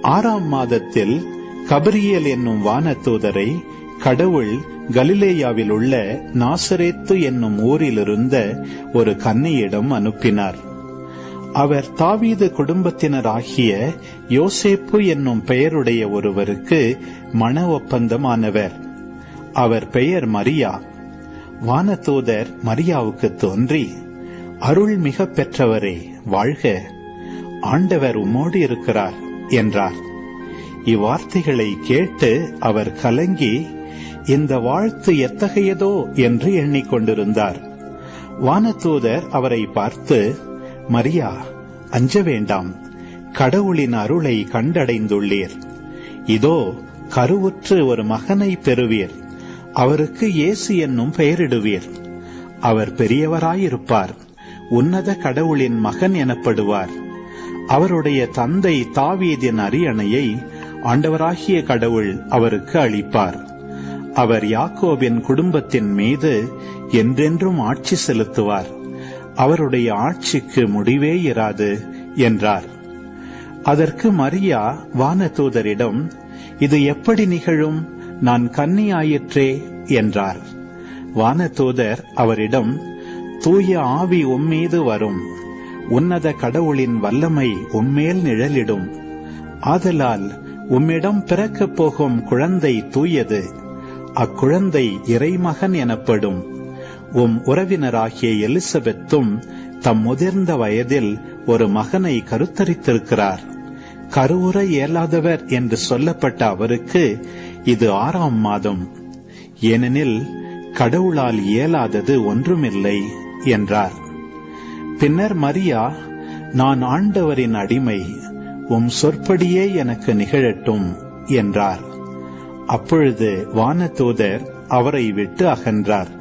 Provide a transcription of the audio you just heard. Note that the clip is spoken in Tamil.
6ஆம் மாதத்தில் கபிரியேல் என்னும் வானதூதரை கடவுள் கலிலேயாவில் உள்ள நாசரேத்து என்னும் ஊரிலிருந்த ஒரு கன்னியிடம் அனுப்பினார். அவர் தாவீது குடும்பத்தினராகிய யோசேப்பு என்னும் பெயருடைய ஒருவருக்கு மண ஒப்பந்தமானவர். அவர் பெயர் மரியா. வானதூதர் மரியாவுக்கு தோன்றி, அருள் மிக பெற்றவரே, வாழ்க, ஆண்டவர் உம்மோடு இருக்கிறார் என்றார். இவ்வார்த்தைகளை கேட்டு அவர் கலங்கி, இந்த வாழ்த்து எத்தகையதோ என்று எண்ணிக்கொண்டிருந்தார். வானதூதர் அவரை பார்த்து, மரியா, அஞ்ச வேண்டாம், கடவுளின் அருளை கண்டடைந்துள்ளீர். இதோ கருவுற்று ஒரு மகனை பெறுவீர். அவருக்கு இயேசு என்னும் பெயரிடுவீர். அவர் பெரியவராயிருப்பார், உன்னத கடவுளின் மகன் எனப்படுவார். அவருடைய தந்தை தாவீதின் அரியணையை ஆண்டவராகிய கடவுள் அவருக்கு அளிப்பார். அவர் யாக்கோபின் குடும்பத்தின் மீது என்றென்றும் ஆட்சி செலுத்துவார். அவருடைய ஆட்சிக்கு முடிவே இராது என்றார். அதற்கு மரியா வானதூதரிடம், இது எப்படி நிகழும்? நான் கன்னியாயிற்றே என்றார். வானதூதர் அவரிடம், தூய ஆவி உம்மீது வரும், உன்னத கடவுளின் வல்லமை உம்மேல் நிழலிடும். ஆதலால் உம்மிடம் பிறக்கப் போகும் குழந்தை தூயது. அக்குழந்தை இறைமகன் எனப்படும். உம் உறவினராகிய எலிசபெத்தும் தம் முதிர்ந்த வயதில் ஒரு மகனை கருத்தரித்திருக்கிறார். கருவுற இயலாதவர் என்று சொல்லப்பட்ட அவருக்கு இது 6ஆம் மாதம். ஏனெனில் கடவுளால் இயலாதது ஒன்றுமில்லை என்றார். பின்னர் மரியா, நான் ஆண்டவரின் அடிமை, உம் சொற்படியே எனக்கு நிகழட்டும் என்றார். அப்பொழுது வானதூதர் அவரை விட்டு அகன்றார்.